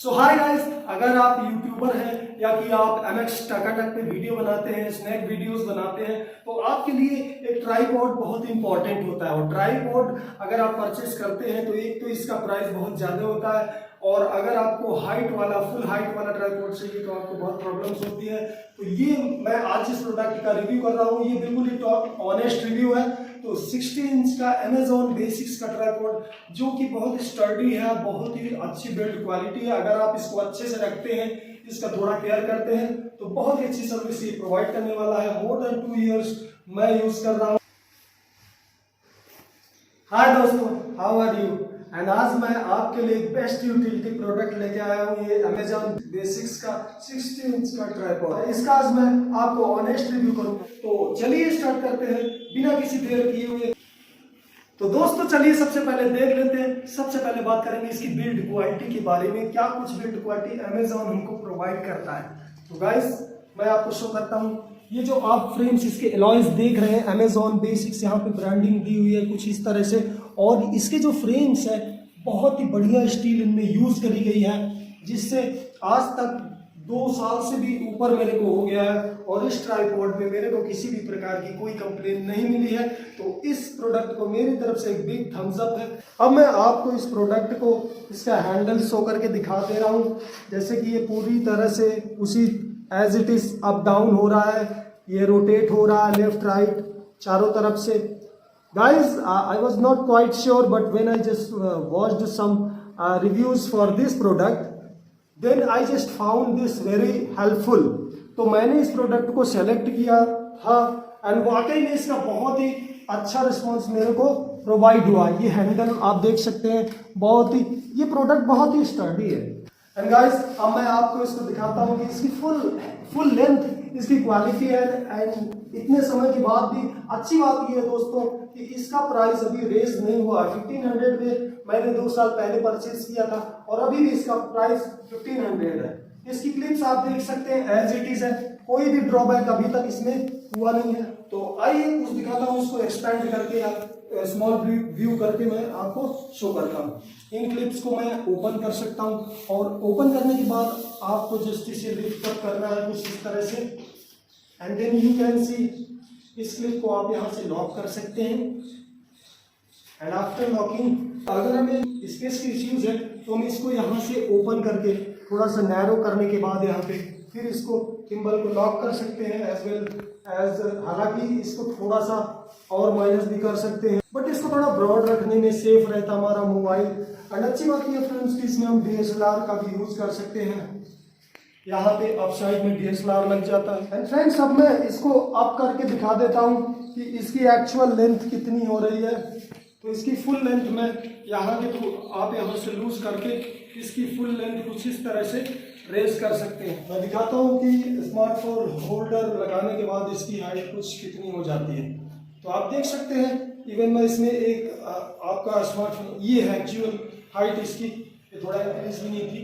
सो hi guys, अगर आप YouTuber हैं या कि आप MX टकाटक पे वीडियो बनाते हैं, स्नैक वीडियोस बनाते हैं, तो आपके लिए एक ट्राइपॉड बहुत इंपॉर्टेंट होता है। और ट्राइपॉड अगर आप परचेस करते हैं तो एक तो इसका प्राइस बहुत ज़्यादा होता है, और अगर आपको फुल हाइट वाला ट्राइपॉड चाहिए तो आपको बहुत प्रॉब्लम्स होती है। तो ये मैं आज जिस प्रोडक्ट का रिव्यू कर रहा हूँ ये बिल्कुल ही टॉप ऑनेस्ट रिव्यू है। तो 60 इंच का अमेजॉन बेसिक्स का ट्राइपॉड जो कि बहुत स्टर्डी है, बहुत ही अच्छी बिल्ड क्वालिटी है। अगर आप इसको अच्छे से रखते हैं, इसका थोड़ा केयर करते हैं तो बहुत ही अच्छी सर्विस ये प्रोवाइड करने वाला है। मोर देन 2 इयर्स मैं यूज कर रहा हूँ। हाय दोस्तों, हाउ आर यू? एंड आज मैं आपके लिए एक बेस्ट यूटिलिटी प्रोडक्ट लेके आया हूँ, ये अमेजॉन बेसिक्स का 60 इंच का ट्राइपॉड। इसका आज मैं आपको ऑनेस्ट रिव्यू करूंगा। तो चलिए स्टार्ट करते हैं बिना किसी देर किए हुए। तो दोस्तों चलिए सबसे पहले देख लेते हैं। सबसे पहले बात करेंगे इसकी बिल्ड क्वालिटी के बारे में, क्या कुछ बिल्ड क्वालिटी अमेजॉन हमको प्रोवाइड करता है। तो गाइस मैं आपको शो करता हूँ। ये जो आप फ्रेम्स इसके अलॉयज देख रहे हैं, अमेजॉन बेसिक्स यहाँ पे ब्रांडिंग दी हुई है कुछ इस तरह से। और इसके जो फ्रेम्स है बहुत ही बढ़िया स्टील इनमें यूज करी गई है, जिससे आज तक 2 साल से भी ऊपर मेरे को हो गया है और इस ट्राइपॉड में मेरे को किसी भी प्रकार की कोई कंप्लेन नहीं मिली है। तो इस प्रोडक्ट को मेरी तरफ से एक बिग थम्स अप है। अब मैं आपको इस प्रोडक्ट को इसका हैंडल शो करके दिखा दे रहा हूँ। जैसे कि ये पूरी तरह से उसी as it is up down हो रहा है, ये रोटेट हो रहा है लेफ्ट राइट चारों तरफ से। Guys I was not quite sure but when I just watched some reviews for this product then I just found this very helpful. तो मैंने इस प्रोडक्ट को सेलेक्ट किया था एंड वाकई में इसका बहुत ही अच्छा रिस्पॉन्स मेरे को प्रोवाइड हुआ। ये हैंडल आप देख सकते हैं, बहुत ही ये प्रोडक्ट बहुत ही स्टर्डी है। एंड गाइस अब मैं आपको इसको दिखाता हूँ कि इसकी फुल लेंथ इसकी क्वालिटी है। एंड इतने समय के बाद भी अच्छी बात ये है दोस्तों कि इसका प्राइस अभी रेज नहीं हुआ। 1500 में मैंने 2 साल पहले परचेज किया था और अभी भी इसका प्राइस 1500 है। इसकी क्लिप्स आप देख सकते हैं एज इट इज है, कोई भी ड्रॉबैक अभी तक इसमें हुआ नहीं है। तो आइए कुछ दिखाता हूँ, उसको एक्सपेंड करके स्मॉल व्यू करके मैं आपको शो करता हूँ। इन क्लिप्स को मैं ओपन कर सकता हूँ और ओपन करने के बाद आपको जस्ट इसे लिफ्ट अप करना है कुछ इस तरह से and then you can see इस क्लिप को आप यहाँ से लॉक कर सकते हैं। एंड आफ्टर लॉकिंग अगर हमें स्पेस की इश्यूज है तो हम इसको यहाँ से ओपन करके थोड़ा सा नैरो करने के बाद यहाँ पे फिर इसको टिम्बल को लॉक कर सकते हैं एज वेल एज। हालांकि इसको थोड़ा सा और माइनस भी कर सकते हैं बट इसको थोड़ा ब्रॉड रखने में सेफ रहता हमारा मोबाइल। एंड अच्छी बात यह फ्रेंड्स कि इसमें हम DSLR का भी यूज कर सकते हैं। यहाँ पे अप साइड में DSLR लग जाता है। एंड फ्रेंड्स अब मैं इसको अप करके दिखा देता हूँ कि इसकी एक्चुअल लेंथ कितनी हो रही है। तो इसकी फुल लेंथ में यहाँ के थ्रू आप यहाँ से लूज करके इसकी फुल लेंथ कुछ इस तरह से रेस कर सकते हैं। मैं दिखाता हूँ कि स्मार्टफोन होल्डर लगाने के बाद इसकी हाइट कुछ कितनी हो जाती है। तो आप देख सकते हैं इवन मैं इसमें एक आपका स्मार्टफोन ये है एक्चुअल हाइट इसकी, ये थोड़ा इंक्रीज भी नहीं थी,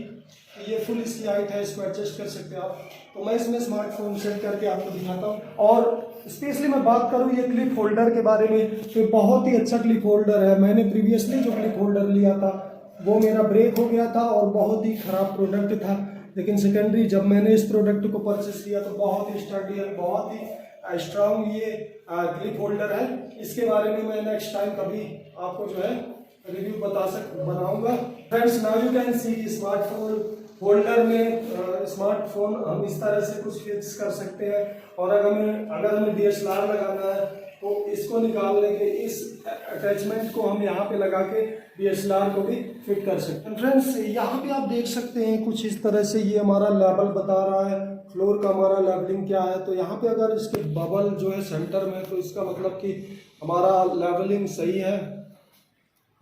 तो ये फुल इसकी हाइट है, इसको एडजस्ट कर सकते हैं आप। तो मैं इसमें स्मार्टफोन सेट करके आपको दिखाता हूँ। और स्पेशली मैं बात करूँ ये क्लिप होल्डर के बारे में तो बहुत ही अच्छा क्लिप होल्डर है। मैंने प्रीवियसली जो क्लिप होल्डर लिया था वो मेरा ब्रेक हो गया था और बहुत ही खराब प्रोडक्ट था, लेकिन सेकेंडरी जब मैंने इस प्रोडक्ट को परचेस किया तो बहुत ही स्टडी है, बहुत ही स्ट्रांग ये क्लिप होल्डर है। इसके बारे में मैं नेक्स्ट टाइम कभी आपको जो है रिव्यू बनाऊंगा। Friends now you can C smartphone holder में स्मार्टफोन हम इस तरह से कुछ फिक्स कर सकते हैं। और अगर हमें DSLR लगाना है तो इसको निकालने के इस अटैचमेंट को हम यहाँ पे लगा के DSLR को भी फिट कर सकते हैं। फ्रेंड्स यहाँ पे आप देख सकते हैं कुछ इस तरह से ये हमारा लेवल बता रहा है, फ्लोर का हमारा लेवलिंग क्या है। तो यहाँ पे अगर इसके बबल जो है सेंटर में तो इसका मतलब कि हमारा लेवलिंग सही है,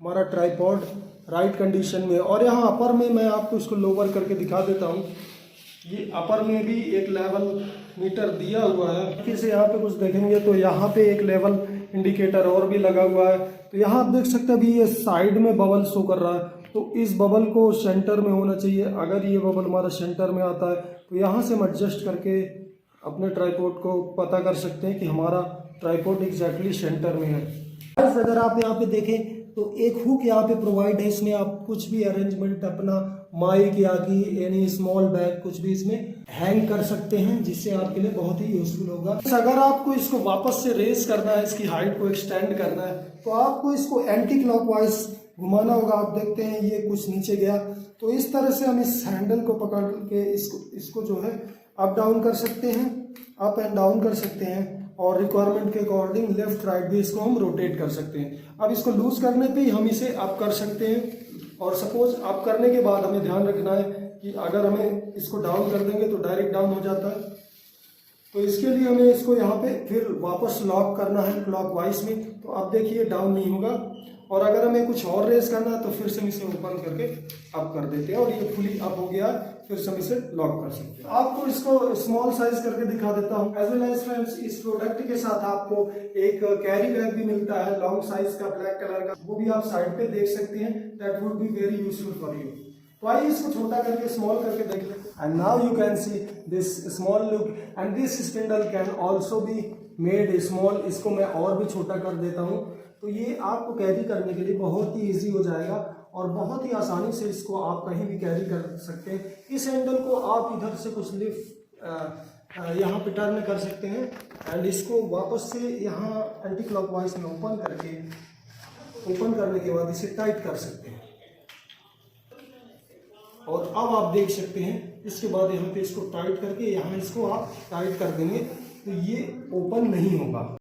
हमारा ट्राइपॉड राइट कंडीशन में। और यहाँ अपर में मैं आपको इसको लोअर करके दिखा देता हूँ। ये अपर में भी एक लेवल मीटर दिया हुआ है। किसी यहाँ पे कुछ देखेंगे तो यहाँ पे एक लेवल इंडिकेटर और भी लगा हुआ है। तो यहाँ आप देख सकते हैं अभी ये साइड में बबल शो कर रहा है, तो इस बबल को सेंटर में होना चाहिए। अगर ये बबल हमारा सेंटर में आता है तो यहाँ से हम एडजस्ट करके अपने ट्राइपॉड को पता कर सकते हैं कि हमारा ट्राइपॉड एग्जैक्टली सेंटर में है। अगर आप यहाँ पे देखें तो एक हुक यहाँ पे प्रोवाइड है, इसमें आप कुछ भी अरेंजमेंट अपना माइक या कि एनी स्मॉल बैग कुछ भी इसमें हैंग कर सकते हैं, जिससे आपके लिए बहुत ही यूजफुल होगा। अगर आपको इसको वापस से रेस करना है, इसकी हाइट को एक्सटेंड करना है, तो आपको इसको एंटी क्लॉकवाइज घुमाना होगा। आप देखते हैं ये कुछ नीचे गया, तो इस तरह से हम इस हैंडल को पकड़ के इसको जो है अप डाउन कर सकते हैं, अप एंड डाउन कर सकते हैं, और रिक्वायरमेंट के अकॉर्डिंग लेफ्ट राइट भी इसको हम रोटेट कर सकते हैं। अब इसको लूज करने पे ही हम इसे अप कर सकते हैं, और सपोज अप करने के बाद हमें ध्यान रखना है कि अगर हमें इसको डाउन कर देंगे तो डायरेक्ट डाउन हो जाता है, तो इसके लिए हमें इसको यहाँ पे फिर वापस लॉक करना है क्लॉकवाइज में। तो अब देखिए डाउन नहीं होगा, और अगर हमें कुछ और रेस करना है तो फिर से हम इसे ओपन करके अप कर देते हैं, और ये फुली अप हो गया, फिर से हम इसे लॉक कर सकते हैं। आपको इसको स्मॉल साइज करके दिखा देता हूँ। एज वेल एज फ्रेंड्स, इस प्रोडक्ट के साथ आपको एक कैरी बैग भी मिलता है लॉन्ग साइज का, ब्लैक कलर का, वो भी आप साइड पे देख सकते हैं। That would be very useful for you. तो आइए इसको छोटा करके स्मॉल करके देख लें। And now you can see this small look, and this spindle can also be made small. इसको मैं और भी छोटा कर देता हूँ, तो ये आपको कैरी करने के लिए बहुत ही इजी हो जाएगा, और बहुत ही आसानी से इसको आप कहीं भी कैरी कर सकते हैं। इस हैंडल को आप इधर से कुछ लिफ्ट यहाँ पे टर्न कर सकते हैं, एंड इसको वापस से यहाँ एंटी क्लॉकवाइज में ओपन करने के बाद इसे टाइट कर सकते हैं। और अब आप देख सकते हैं, इसके बाद यहाँ पे इसको टाइट करके यहाँ इसको आप टाइट कर देंगे, तो ये ओपन नहीं होगा।